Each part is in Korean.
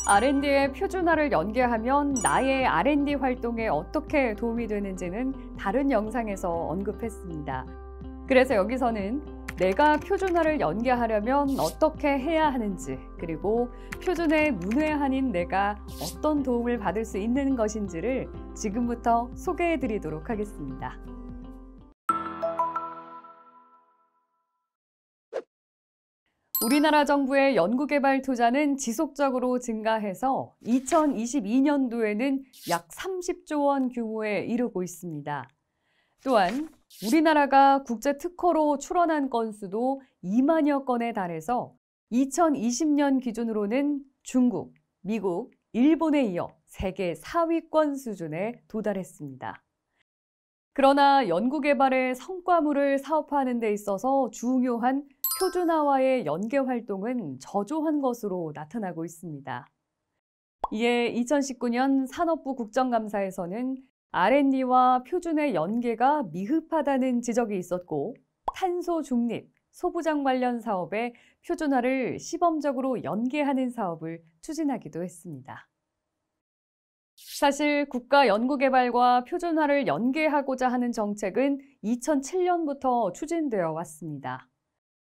R&D에 표준화를 연계하면 나의 R&D 활동에 어떻게 도움이 되는지는 다른 영상에서 언급했습니다. 그래서 여기서는 내가 표준화를 연계하려면 어떻게 해야 하는지, 그리고 표준의 문외한인 내가 어떤 도움을 받을 수 있는 것인지를 지금부터 소개해 드리도록 하겠습니다. 우리나라 정부의 연구개발 투자는 지속적으로 증가해서 2022년도에는 약 30조 원 규모에 이르고 있습니다. 또한 우리나라가 국제 특허로 출원한 건수도 2만여 건에 달해서 2020년 기준으로는 중국, 미국, 일본에 이어 세계 4위권 수준에 도달했습니다. 그러나 연구개발의 성과물을 사업화하는 데 있어서 중요한 표준화와의 연계 활동은 저조한 것으로 나타나고 있습니다. 이에 2019년 산업부 국정감사에서는 R&D와 표준의 연계가 미흡하다는 지적이 있었고, 탄소 중립, 소부장 관련 사업에 표준화를 시범적으로 연계하는 사업을 추진하기도 했습니다. 사실 국가연구개발과 표준화를 연계하고자 하는 정책은 2007년부터 추진되어 왔습니다.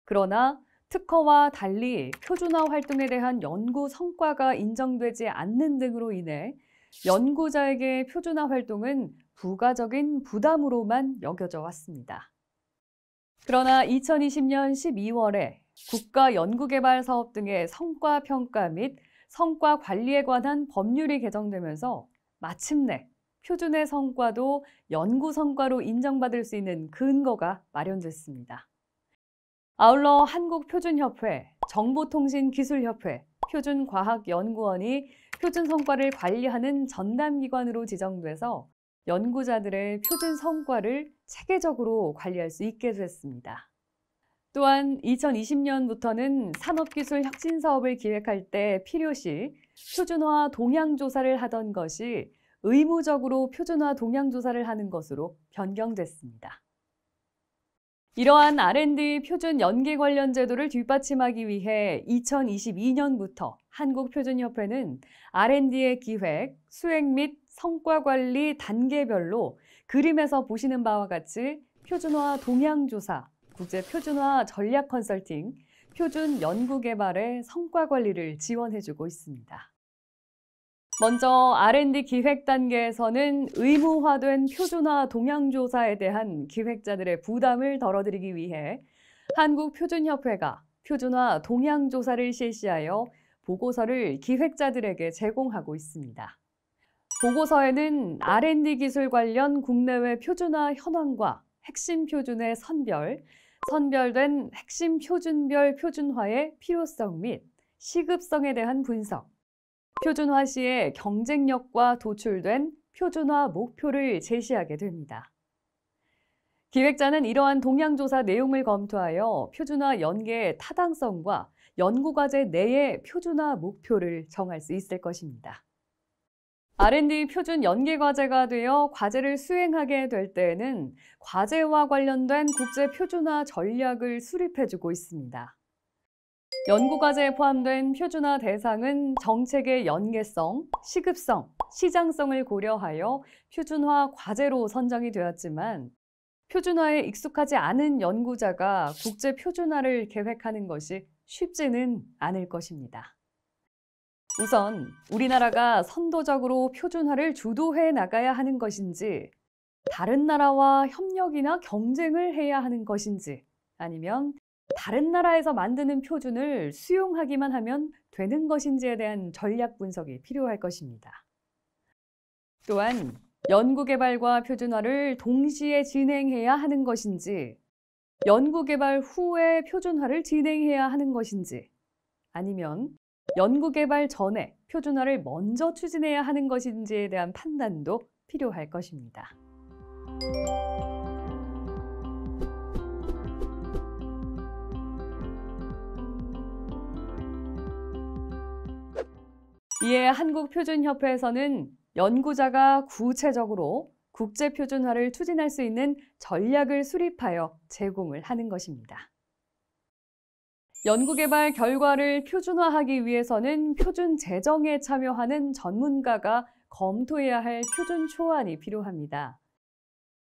그러나 특허와 달리 표준화 활동에 대한 연구 성과가 인정되지 않는 등으로 인해 연구자에게 표준화 활동은 부가적인 부담으로만 여겨져 왔습니다. 그러나 2020년 12월에 국가연구개발 사업 등의 성과평가 및 성과 관리에 관한 법률이 개정되면서 마침내 표준의 성과도 연구 성과로 인정받을 수 있는 근거가 마련됐습니다. 아울러 한국표준협회, 정보통신기술협회, 표준과학연구원이 표준 성과를 관리하는 전담기관으로 지정돼서 연구자들의 표준 성과를 체계적으로 관리할 수 있게 됐습니다. 또한 2020년부터는 산업기술 혁신 사업을 기획할 때 필요시 표준화 동향조사를 하던 것이 의무적으로 표준화 동향조사를 하는 것으로 변경됐습니다. 이러한 R&D 표준 연계 관련 제도를 뒷받침하기 위해 2022년부터 한국표준협회는 R&D의 기획, 수행 및 성과 관리 단계별로 그림에서 보시는 바와 같이 표준화 동향조사, 국제표준화 전략 컨설팅, 표준 연구개발의 성과 관리를 지원해주고 있습니다. 먼저 R&D 기획 단계에서는 의무화된 표준화 동향조사에 대한 기획자들의 부담을 덜어드리기 위해 한국표준협회가 표준화 동향조사를 실시하여 보고서를 기획자들에게 제공하고 있습니다. 보고서에는 R&D 기술 관련 국내외 표준화 현황과 핵심 표준의 선별, 선별된 핵심 표준별 표준화의 필요성 및 시급성에 대한 분석, 표준화 시의 경쟁력과 도출된 표준화 목표를 제시하게 됩니다. 기획자는 이러한 동향조사 내용을 검토하여 표준화 연계의 타당성과 연구과제 내의 표준화 목표를 정할 수 있을 것입니다. R&D 표준 연계 과제가 되어 과제를 수행하게 될 때에는 과제와 관련된 국제 표준화 전략을 수립해주고 있습니다. 연구과제에 포함된 표준화 대상은 정책의 연계성, 시급성, 시장성을 고려하여 표준화 과제로 선정이 되었지만 표준화에 익숙하지 않은 연구자가 국제 표준화를 계획하는 것이 쉽지는 않을 것입니다. 우선 우리나라가 선도적으로 표준화를 주도해 나가야 하는 것인지, 다른 나라와 협력이나 경쟁을 해야 하는 것인지, 아니면 다른 나라에서 만드는 표준을 수용하기만 하면 되는 것인지에 대한 전략 분석이 필요할 것입니다. 또한 연구개발과 표준화를 동시에 진행해야 하는 것인지, 연구개발 후에 표준화를 진행해야 하는 것인지, 아니면 연구개발 전에 표준화를 먼저 추진해야 하는 것인지에 대한 판단도 필요할 것입니다. 이에 한국표준협회에서는 연구자가 구체적으로 국제표준화를 추진할 수 있는 전략을 수립하여 제공을 하는 것입니다. 연구개발 결과를 표준화하기 위해서는 표준 제정에 참여하는 전문가가 검토해야 할 표준 초안이 필요합니다.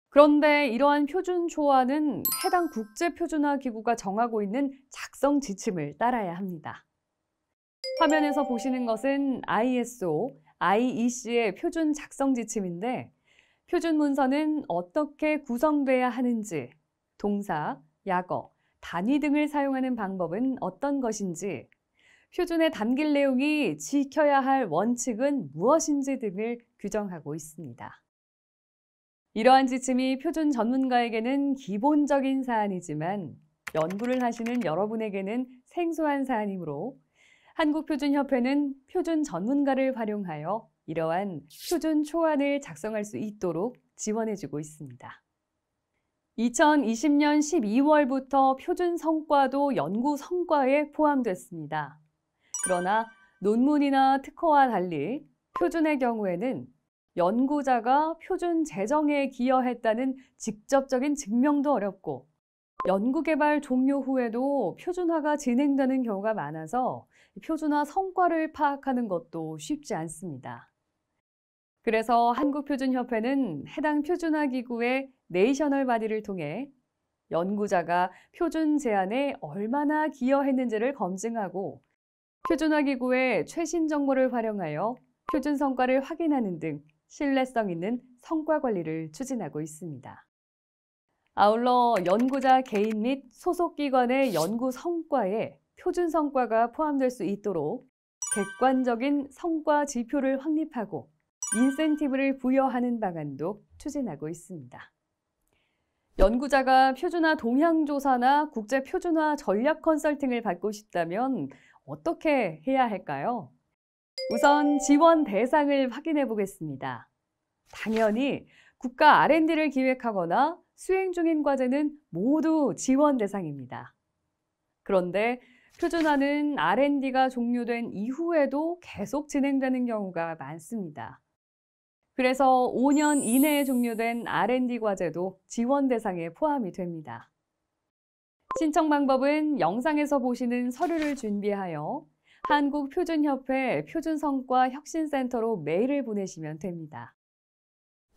그런데 이러한 표준 초안은 해당 국제표준화기구가 정하고 있는 작성 지침을 따라야 합니다. 화면에서 보시는 것은 ISO, IEC의 표준 작성 지침인데 표준 문서는 어떻게 구성돼야 하는지, 동사, 약어, 단위 등을 사용하는 방법은 어떤 것인지, 표준에 담길 내용이 지켜야 할 원칙은 무엇인지 등을 규정하고 있습니다. 이러한 지침이 표준 전문가에게는 기본적인 사안이지만 연구를 하시는 여러분에게는 생소한 사안이므로 한국표준협회는 표준 전문가를 활용하여 이러한 표준 초안을 작성할 수 있도록 지원해주고 있습니다. 2020년 12월부터 표준 성과도 연구 성과에 포함됐습니다. 그러나 논문이나 특허와 달리 표준의 경우에는 연구자가 표준 제정에 기여했다는 직접적인 증명도 어렵고 연구개발 종료 후에도 표준화가 진행되는 경우가 많아서 표준화 성과를 파악하는 것도 쉽지 않습니다. 그래서 한국표준협회는 해당 표준화기구의 내셔널 바디를 통해 연구자가 표준 제안에 얼마나 기여했는지를 검증하고 표준화기구의 최신 정보를 활용하여 표준 성과를 확인하는 등 신뢰성 있는 성과 관리를 추진하고 있습니다. 아울러 연구자 개인 및 소속기관의 연구 성과에 표준 성과가 포함될 수 있도록 객관적인 성과 지표를 확립하고 인센티브를 부여하는 방안도 추진하고 있습니다. 연구자가 표준화 동향조사나 국제표준화 전략 컨설팅을 받고 싶다면 어떻게 해야 할까요? 우선 지원 대상을 확인해 보겠습니다. 당연히 국가 R&D를 기획하거나 수행 중인 과제는 모두 지원 대상입니다. 그런데 표준화는 R&D가 종료된 이후에도 계속 진행되는 경우가 많습니다. 그래서 5년 이내에 종료된 R&D 과제도 지원 대상에 포함이 됩니다. 신청 방법은 영상에서 보시는 서류를 준비하여 한국표준협회 표준성과혁신센터로 메일을 보내시면 됩니다.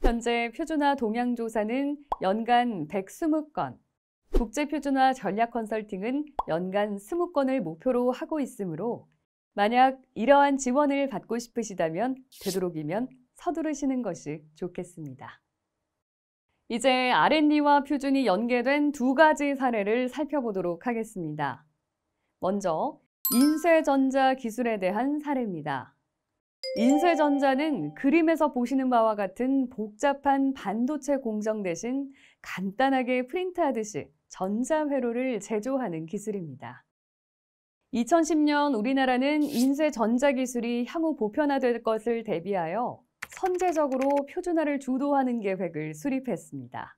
현재 표준화 동향조사는 연간 120건, 국제표준화 전략 컨설팅은 연간 20건을 목표로 하고 있으므로 만약 이러한 지원을 받고 싶으시다면 되도록이면 서두르시는 것이 좋겠습니다. 이제 R&D와 표준이 연계된 두 가지 사례를 살펴보도록 하겠습니다. 먼저 인쇄전자 기술에 대한 사례입니다. 인쇄전자는 그림에서 보시는 바와 같은 복잡한 반도체 공정 대신 간단하게 프린트하듯이 전자회로를 제조하는 기술입니다. 2010년 우리나라는 인쇄전자 기술이 향후 보편화될 것을 대비하여 선제적으로 표준화를 주도하는 계획을 수립했습니다.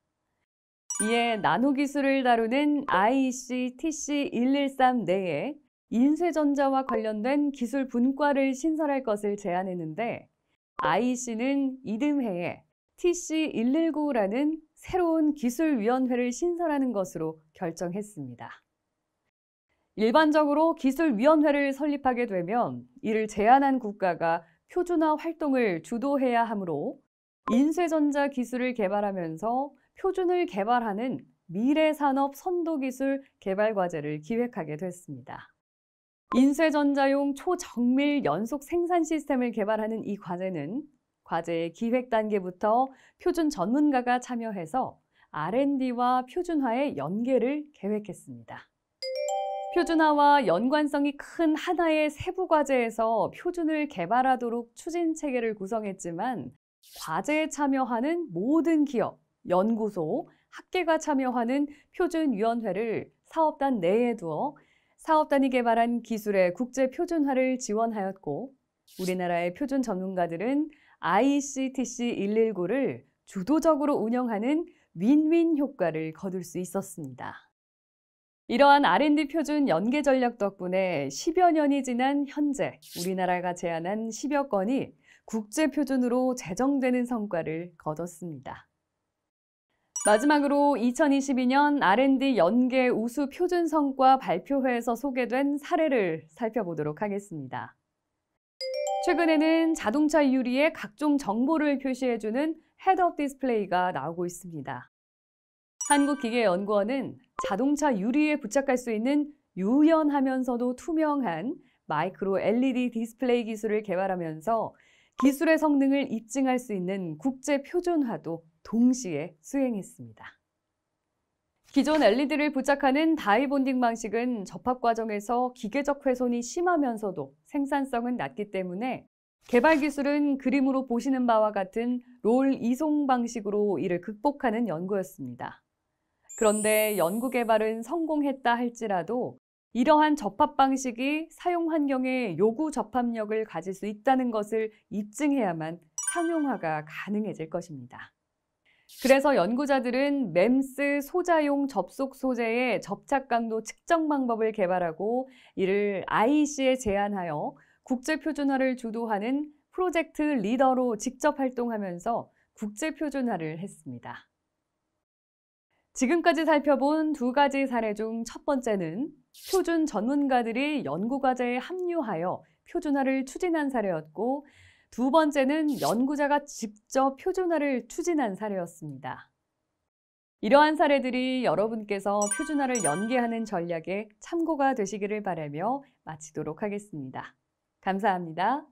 이에 나노기술을 다루는 IEC TC113 내에 인쇄전자와 관련된 기술 분과를 신설할 것을 제안했는데 IEC는 이듬해에 TC119라는 새로운 기술위원회를 신설하는 것으로 결정했습니다. 일반적으로 기술위원회를 설립하게 되면 이를 제안한 국가가 표준화 활동을 주도해야 하므로 인쇄전자 기술을 개발하면서 표준을 개발하는 미래산업 선도기술 개발 과제를 기획하게 됐습니다. 인쇄전자용 초정밀 연속 생산 시스템을 개발하는 이 과제는 과제의 기획 단계부터 표준 전문가가 참여해서 R&D와 표준화의 연계를 계획했습니다. 표준화와 연관성이 큰 하나의 세부 과제에서 표준을 개발하도록 추진 체계를 구성했지만 과제에 참여하는 모든 기업, 연구소, 학계가 참여하는 표준위원회를 사업단 내에 두어 사업단이 개발한 기술의 국제 표준화를 지원하였고 우리나라의 표준 전문가들은 IEC-TC 119를 주도적으로 운영하는 윈윈 효과를 거둘 수 있었습니다. 이러한 R&D 표준 연계 전략 덕분에 10여 년이 지난 현재 우리나라가 제안한 10여 건이 국제 표준으로 제정되는 성과를 거뒀습니다. 마지막으로 2022년 R&D 연계 우수 표준 성과 발표회에서 소개된 사례를 살펴보도록 하겠습니다. 최근에는 자동차 유리에 각종 정보를 표시해주는 헤드업 디스플레이가 나오고 있습니다. 한국기계연구원은 자동차 유리에 부착할 수 있는 유연하면서도 투명한 마이크로 LED 디스플레이 기술을 개발하면서 기술의 성능을 입증할 수 있는 국제 표준화도 동시에 수행했습니다. 기존 LED를 부착하는 다이본딩 방식은 접합 과정에서 기계적 훼손이 심하면서도 생산성은 낮기 때문에 개발 기술은 그림으로 보시는 바와 같은 롤 이송 방식으로 이를 극복하는 연구였습니다. 그런데 연구 개발은 성공했다 할지라도 이러한 접합 방식이 사용 환경에 요구 접합력을 가질 수 있다는 것을 입증해야만 상용화가 가능해질 것입니다. 그래서 연구자들은 MEMS 소자용 접속 소재의 접착 강도 측정 방법을 개발하고 이를 IEC에 제안하여 국제 표준화를 주도하는 프로젝트 리더로 직접 활동하면서 국제 표준화를 했습니다. 지금까지 살펴본 두 가지 사례 중 첫 번째는 표준 전문가들이 연구과제에 합류하여 표준화를 추진한 사례였고, 두 번째는 연구자가 직접 표준화를 추진한 사례였습니다. 이러한 사례들이 여러분께서 표준화를 연계하는 전략에 참고가 되시기를 바라며 마치도록 하겠습니다. 감사합니다.